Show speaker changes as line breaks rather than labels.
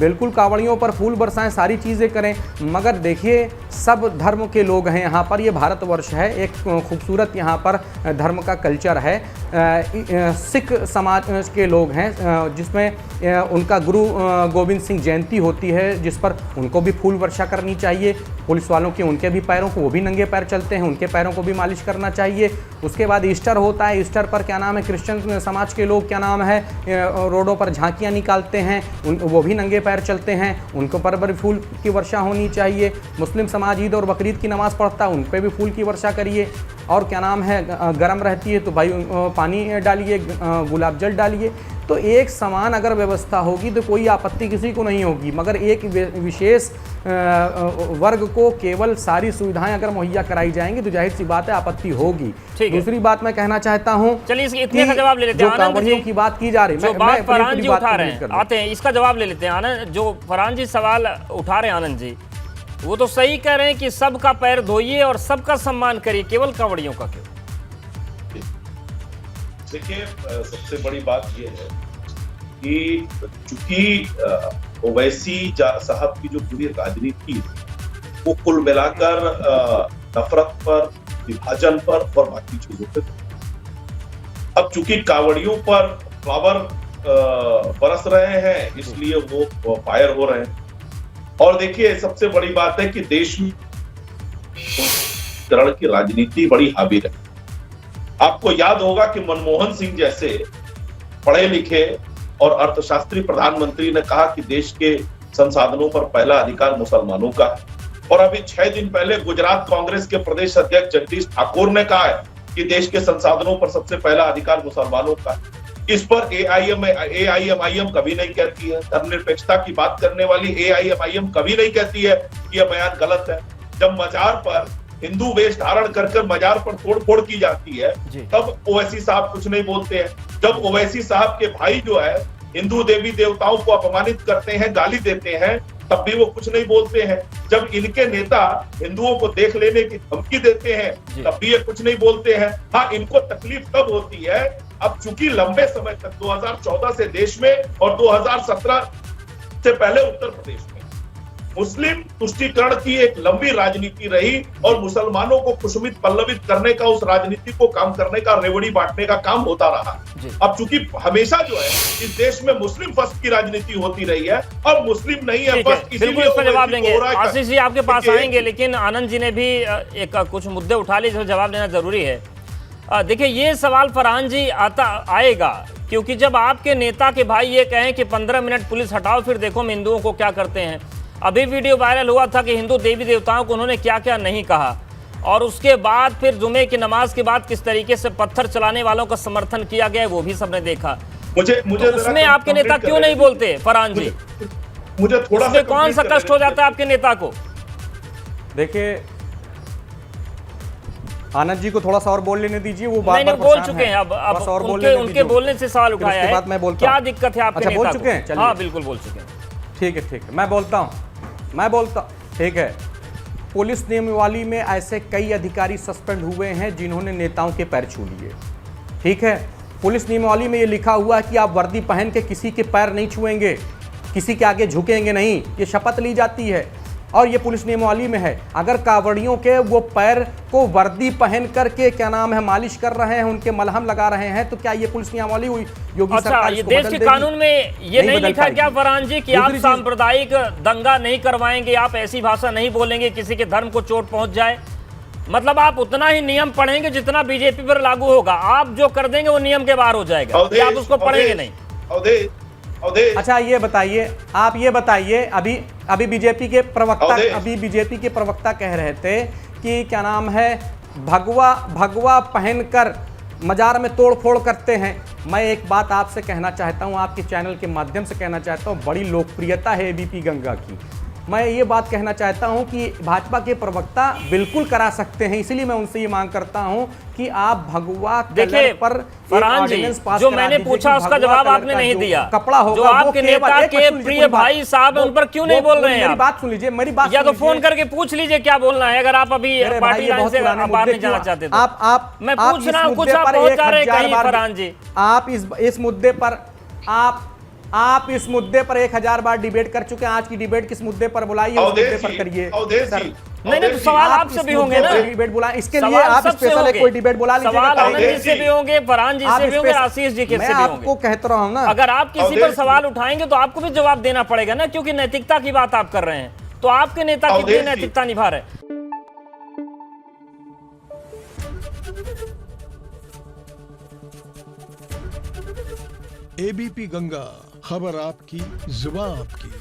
बिल्कुल कांवड़ियों पर फूल बरसाएं, सारी चीज़ें करें, मगर देखिए सब धर्म के लोग हैं यहाँ पर। ये भारतवर्ष है, एक खूबसूरत यहाँ पर धर्म का कल्चर है। सिख समाज के लोग हैं जिसमें उनका गुरु गोविंद सिंह जयंती होती है, जिस पर उनको भी फूल वर्षा करनी चाहिए। पुलिस वालों के उनके भी पैरों को, वो भी नंगे पैर चलते हैं, उनके पैरों को भी मालिश करना चाहिए। उसके बाद ईस्टर होता है, ईस्टर पर क्या नाम है, क्रिश्चियन समाज के लोग क्या नाम है रोडों पर झांकियाँ निकालते हैं, वो भी नंगे पैर चलते हैं, उनको पर भी फूल की वर्षा होनी चाहिए। मुस्लिम समाज ईद और बकरीद की नमाज़ पढ़ता है, उन पर भी फूल की वर्षा करिए। और क्या नाम है, गर्म रहती है तो भाई पानी डालिए, गुलाब जल डालिए। तो एक समान अगर व्यवस्था होगी तो कोई आपत्ति किसी को नहीं होगी, मगर एक विशेष वर्ग को केवल सारी सुविधाएं अगर मुहैया कराई जाएंगी तो जाहिर सी बात है आपत्ति होगी। दूसरी बात मैं कहना चाहता हूं,
चलिए इतने का जवाब ले लेते हैं।
जो कांवड़ियों की बात की जा रही है,
जो बात फरहान जी उठा रहे हैं, आते हैं इसका जवाब ले लेते हैं। आनंद, जो फरहान जी सवाल उठा रहे हैं आनंद जी, वो तो सही कह रहे हैं कि सबका पैर धोइए और सबका सम्मान करिए, केवल कांवड़ियों का क्यों?
देखिए, सबसे बड़ी बात यह है कि चूंकि ओवैसी साहब की जो पूरी राजनीति वो कुल मिलाकर नफरत पर, विभाजन पर और बाकी चीजों पे, अब चूंकि कांवड़ियों पर फ्लावर बरस रहे हैं इसलिए वो फायर हो रहे हैं। और देखिए सबसे बड़ी बात है कि देश में की राजनीति बड़ी हावी है। आपको याद होगा कि मनमोहन सिंह जैसे पढ़े लिखे और अर्थशास्त्री प्रधानमंत्री ने कहा कि देश के संसाधनों पर पहला अधिकार मुसलमानों का है। और अभी 6 दिन पहले गुजरात कांग्रेस के प्रदेश अध्यक्ष जगदीश ठाकुर ने कहा है कि देश के संसाधनों पर सबसे पहला अधिकार मुसलमानों का है। इस पर एआईएमआईएम कभी नहीं कहती है। धर्मनिरपेक्षता की बात करने वाली एआईएमआईएम कभी नहीं कहती है कि यह बयान गलत है। जब मजार पर हिंदू वेश धारण कर मजार पर तोड़फोड़ की जाती है तब ओवैसी साहब कुछ नहीं बोलते हैं। जब ओवैसी साहब के भाई जो है हिंदू देवी देवताओं को अपमानित करते हैं, गाली देते हैं, तब भी वो कुछ नहीं बोलते हैं। जब इनके नेता हिंदुओं को देख लेने की धमकी देते हैं तब भी ये कुछ नहीं बोलते हैं। हाँ, इनको तकलीफ तब होती है अब चूंकि लंबे समय तक 2014 से देश में और 2017 से पहले उत्तर प्रदेश में मुस्लिम तुष्टीकरण की एक लंबी राजनीति रही और मुसलमानों को खुशमित पल्लवित करने का, उस राजनीति को काम करने का, रेवड़ी बांटने का काम होता रहा। अब चूंकि हमेशा जो है इस देश में मुस्लिम फर्स्ट की राजनीति होती रही है, अब मुस्लिम नहीं है फर्स्ट,
इसीलिए इसका जवाब देंगे। आशीष जी आपके पास आएंगे, लेकिन आनंद जी ने भी एक कुछ मुद्दे उठा लिए जिसका जवाब देना जरूरी है। देखिए ये सवाल फरहान जी आएगा क्योंकि जब आपके नेता के भाई ये कहें कि 15 मिनट पुलिस हटाओ फिर देखो हम हिंदुओं को क्या करते हैं। अभी वीडियो वायरल हुआ था कि हिंदू देवी देवताओं को उन्होंने क्या क्या नहीं कहा, और उसके बाद फिर जुमे की नमाज के बाद किस तरीके से पत्थर चलाने वालों का समर्थन किया गया वो भी सबने देखा।
मुझे
तो उसमें आपके नेता क्यों नहीं बोलते फरहान जी?
मुझे थोड़ा सा
कौन सा कष्ट हो जाता है आपके नेता को?
देखिए आनंद जी को थोड़ा सा और बोल लेने दीजिए, वो बार
बार बोल चुके हैं। अब उनके बोलने से सवाल उठाया है,
मैं बोलता
क्या दिक्कत है आपके नेता को?
बोल चुके हैं?
हाँ बिल्कुल बोल चुके हैं।
ठीक है मैं बोलता ठीक है। पुलिस नियमावली में ऐसे कई अधिकारी सस्पेंड हुए हैं जिन्होंने नेताओं के पैर छू लिए। ठीक है, पुलिस नियमावली में ये लिखा हुआ है कि आप वर्दी पहन के किसी के पैर नहीं छुएंगे, किसी के आगे झुकेंगे नहीं, ये शपथ ली जाती है और ये पुलिस नियमावली में है। अगर कांवड़ियों के वो पैर को वर्दी पहन करके क्या नाम है मालिश कर रहे हैं, उनके मलहम लगा रहे हैं, तो क्या ये पुलिस नियमावली हुई? योगी सरकार
ये देश के कानून में ये नहीं लिखा क्या फरहान जी कि आप सांप्रदायिक दंगा नहीं करवाएंगे, आप ऐसी भाषा नहीं बोलेंगे किसी के धर्म को चोट पहुंच जाए? मतलब आप उतना ही नियम पढ़ेंगे जितना बीजेपी पर लागू होगा, आप जो कर देंगे वो नियम के बाहर हो जाएगा, आप उसको पढ़ेंगे नहीं।
अच्छा ये बताइए, आप ये बताइए, अभी बीजेपी के प्रवक्ता कह रहे थे कि क्या नाम है भगवा पहनकर मजार में तोड़फोड़ करते हैं। मैं एक बात आपसे कहना चाहता हूं, आपके चैनल के माध्यम से कहना चाहता हूं, बड़ी लोकप्रियता है एबीपी गंगा की। मैं ये बात कहना चाहता हूं कि भाजपा के प्रवक्ता बिल्कुल करा सकते हैं, इसलिए मैं उनसे ये मांग करता हूं कि आप भगवा कलर पर
फरहान जी जो मैंने पूछा उसका जवाब आपने नहीं दिया।
कपड़ा होगा
जो आपके नेता के प्रिय भाई साहब है उन पर क्यों नहीं बोल रहे हैं?
मेरी बात सुन लीजिए, मेरी बात
या तो फोन करके पूछ लीजिए क्या बोलना है, अगर आप अभी पार्टी लाइन से बाहर नहीं जाना चाहते तो।
आप
मैं पूछ रहा हूं, कुछ आप पहुंचा रहे कहीं फरहान जी?
आप इस मुद्दे पर आप आप इस मुद्दे पर 1000 बार डिबेट कर चुके हैं, आज की डिबेट किस मुद्दे पर बुलाई है उस मुद्दे पर करिए। सर,
नहीं तो सवाल आपसे भी होंगे ना,
डिबेट बुला, इसके लिए आप स्पेशल एक कोई डिबेट बुला लीजिए।
सवाल आनंद जी से भी होंगे, फरहान जी से भी होंगे, आशीष जी के से भी होंगे।
आपको कहता रहा हूं ना,
अगर आप किसी पर सवाल उठाएंगे तो आपको भी जवाब देना पड़ेगा ना, क्योंकि नैतिकता की बात आप कर रहे हैं। तो आपके नेता कितनी नैतिकता निभा रहे हैं?
एबीपी गंगा, खबर आपकी, जुबान आपकी।